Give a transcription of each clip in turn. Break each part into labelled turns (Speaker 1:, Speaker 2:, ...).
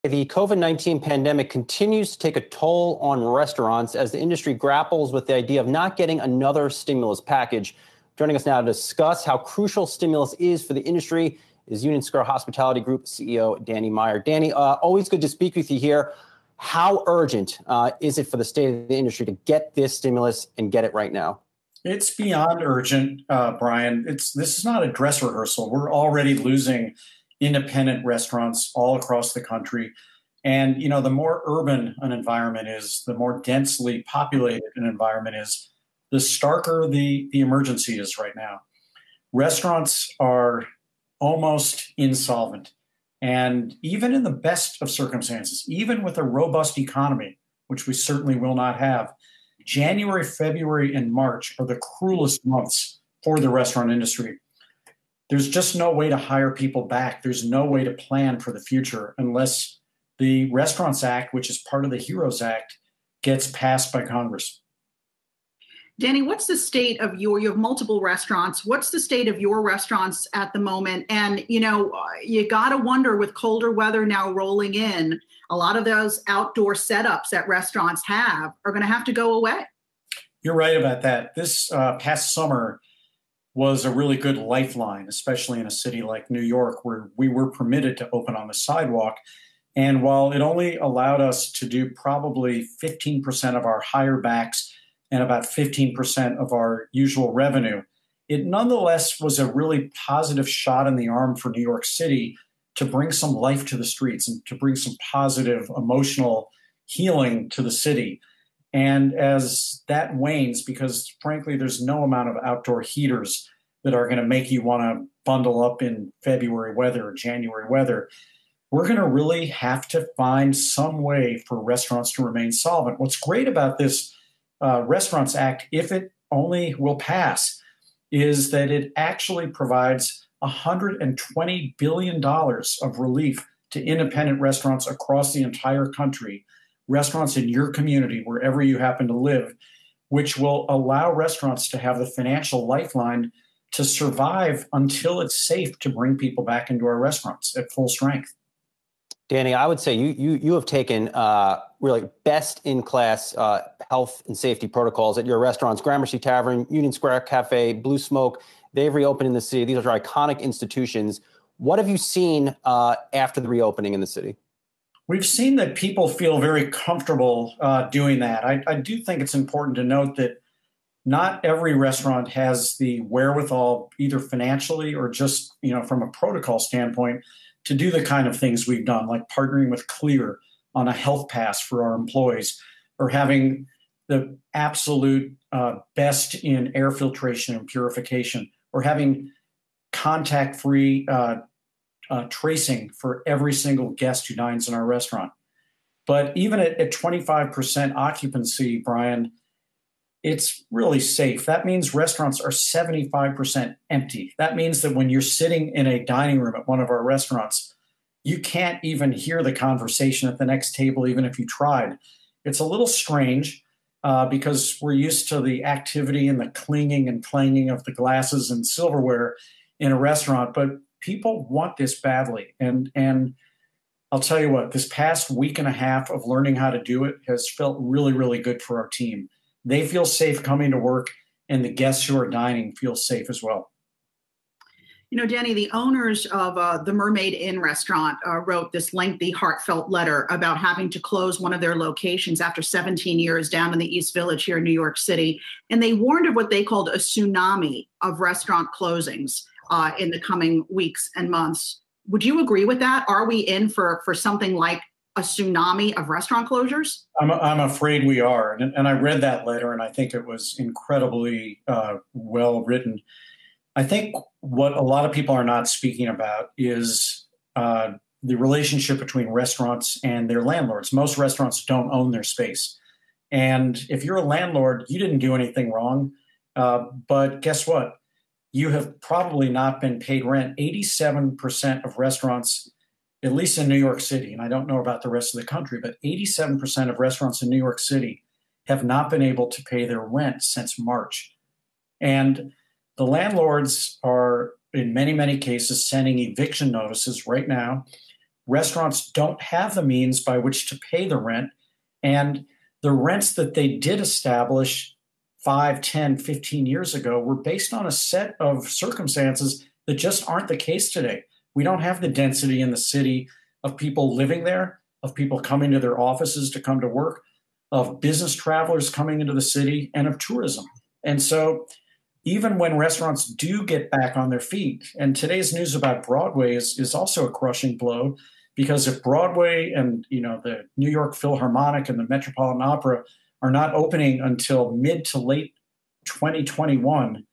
Speaker 1: The COVID-19 pandemic continues to take a toll on restaurants as the industry grapples with the idea of not getting another stimulus package. Joining us now to discuss how crucial stimulus is for the industry is Union Square Hospitality Group CEO Danny Meyer. Danny, always good to speak with you here. How urgent is it for the state of the industry to get this stimulus and get it right now?
Speaker 2: It's beyond urgent, Brian. This is not a dress rehearsal. We're already losing independent restaurants all across the country. And, the more urban an environment is, the more densely populated an environment is, the starker the emergency is right now. Restaurants are almost insolvent. And even in the best of circumstances, even with a robust economy, which we certainly will not have, January, February, and March are the cruelest months for the restaurant industry. There's just no way to hire people back. There's no way to plan for the future unless the Restaurants Act, which is part of the HEROES Act, gets passed by Congress.
Speaker 3: Danny, what's the state of you have multiple restaurants. What's the state of your restaurants at the moment? And, you got to wonder with colder weather now rolling in, a lot of those outdoor setups that restaurants are going to have to go away.
Speaker 2: You're right about that. This past summer was a really good lifeline, especially in a city like New York, where we were permitted to open on the sidewalk. And while it only allowed us to do probably 15% of our hire backs and about 15% of our usual revenue, it nonetheless was a really positive shot in the arm for New York City to bring some life to the streets and to bring some positive emotional healing to the city. And as that wanes, because frankly, there's no amount of outdoor heaters that are going to make you want to bundle up in February weather or January weather, we're going to really have to find some way for restaurants to remain solvent. What's great about this Restaurants Act, if it only will pass, is that it actually provides $120 billion of relief to independent restaurants across the entire country, restaurants in your community, wherever you happen to live, which will allow restaurants to have the financial lifeline to survive until it's safe to bring people back into our restaurants at full strength.
Speaker 1: Danny, I would say you have taken really best-in-class health and safety protocols at your restaurants, Gramercy Tavern, Union Square Cafe, Blue Smoke. They've reopened in the city. These are iconic institutions. What have you seen after the reopening in the city?
Speaker 2: We've seen that people feel very comfortable doing that. I do think it's important to note that not every restaurant has the wherewithal, either financially or just from a protocol standpoint, to do the kind of things we've done, like partnering with Clear on a health pass for our employees, or having the absolute best in air filtration and purification, or having contact-free tracing for every single guest who dines in our restaurant. But even at 25% occupancy, Brian, it's really safe. That means restaurants are 75% empty. That means that when you're sitting in a dining room at one of our restaurants, you can't even hear the conversation at the next table, even if you tried. It's a little strange because we're used to the activity and the clinging and clanging of the glasses and silverware in a restaurant, but people want this badly. And I'll tell you what, this past week and a half of learning how to do it has felt really, really good for our team. They feel safe coming to work, and the guests who are dining feel safe as well.
Speaker 3: Danny, the owners of the Mermaid Inn restaurant wrote this lengthy, heartfelt letter about having to close one of their locations after 17 years down in the East Village here in New York City. And they warned of what they called a tsunami of restaurant closings in the coming weeks and months. Would you agree with that? Are we in for something like a tsunami of restaurant closures?
Speaker 2: I'm afraid we are. And I read that letter, and I think it was incredibly well written. I think what a lot of people are not speaking about is the relationship between restaurants and their landlords. Most restaurants don't own their space. And if you're a landlord, you didn't do anything wrong. But guess what? You have probably not been paid rent. 87% of restaurants, at least in New York City, and I don't know about the rest of the country, but 87% of restaurants in New York City have not been able to pay their rent since March. And the landlords are, in many, many cases, sending eviction notices right now. restaurants don't have the means by which to pay the rent. And the rents that they did establish 5, 10, 15 years ago were based on a set of circumstances that just aren't the case today. We don't have the density in the city of people living there, of people coming to their offices to come to work, of business travelers coming into the city, and of tourism. And so even when restaurants do get back on their feet, and today's news about Broadway is also a crushing blow, because if Broadway and the New York Philharmonic and the Metropolitan Opera are not opening until mid to late 2021,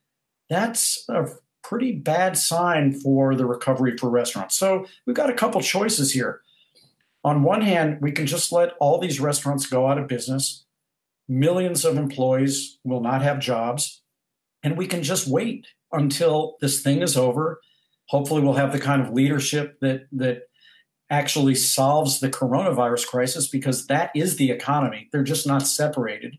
Speaker 2: that's a pretty bad sign for the recovery for restaurants. So we've got a couple choices here. On one hand, we can just let all these restaurants go out of business. Millions of employees will not have jobs, and we can just wait until this thing is over. Hopefully we'll have the kind of leadership that actually solves the coronavirus crisis, because that is the economy. They're just not separated.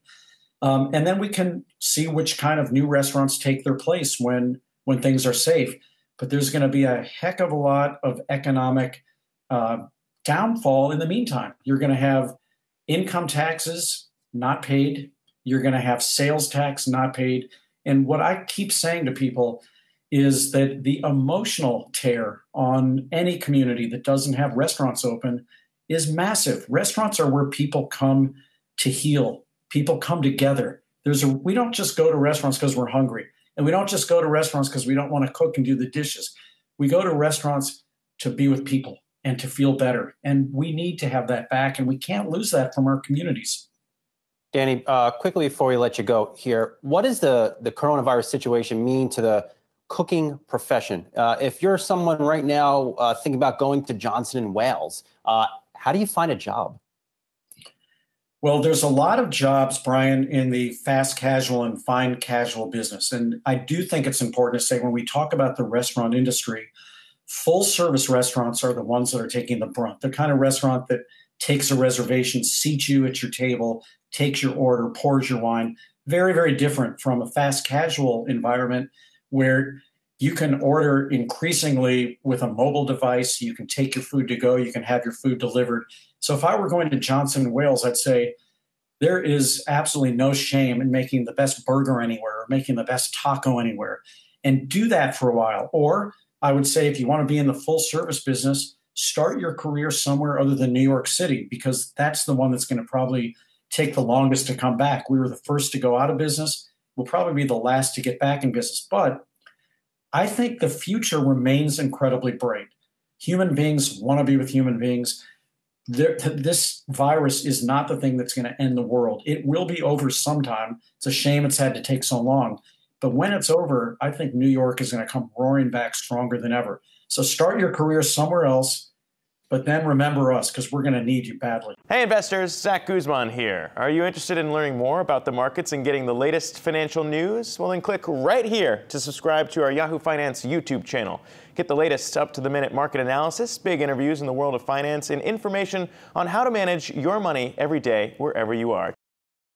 Speaker 2: And then we can see which kind of new restaurants take their place when things are safe. But there's going to be a heck of a lot of economic downfall in the meantime. You're going to have income taxes not paid. You're going to have sales tax not paid. And what I keep saying to people is that the emotional tear on any community that doesn't have restaurants open is massive. Restaurants are where people come to heal. People come together. We don't just go to restaurants because we're hungry. And we don't just go to restaurants because we don't want to cook and do the dishes. We go to restaurants to be with people and to feel better. And we need to have that back, and we can't lose that from our communities.
Speaker 1: Danny, quickly before we let you go here, what does the coronavirus situation mean to the cooking profession? If you're someone right now thinking about going to Johnson & Wales, how do you find a job?
Speaker 2: Well, there's a lot of jobs, Brian, in the fast casual and fine casual business. And I do think it's important to say, when we talk about the restaurant industry, full service restaurants are the ones that are taking the brunt. The kind of restaurant that takes a reservation, seats you at your table, takes your order, pours your wine. Very, very different from a fast casual environment where you can order increasingly with a mobile device. You can take your food to go. You can have your food delivered. So if I were going to Johnson & Wales, I'd say there is absolutely no shame in making the best burger anywhere or making the best taco anywhere, and do that for a while. Or I would say, if you want to be in the full service business, start your career somewhere other than New York City, because that's the one that's going to probably take the longest to come back. We were the first to go out of business. We'll probably be the last to get back in business. But I think the future remains incredibly bright. Human beings want to be with human beings. This virus is not the thing that's going to end the world. It will be over sometime. It's a shame it's had to take so long. But when it's over, I think New York is going to come roaring back stronger than ever. So start your career somewhere else, but then remember us, because we're going to need you badly.
Speaker 4: Hey investors, Zach Guzman here. Are you interested in learning more about the markets and getting the latest financial news? Well, then click right here to subscribe to our Yahoo Finance YouTube channel. Get the latest up-to-the-minute market analysis, big interviews in the world of finance, and information on how to manage your money every day wherever you are.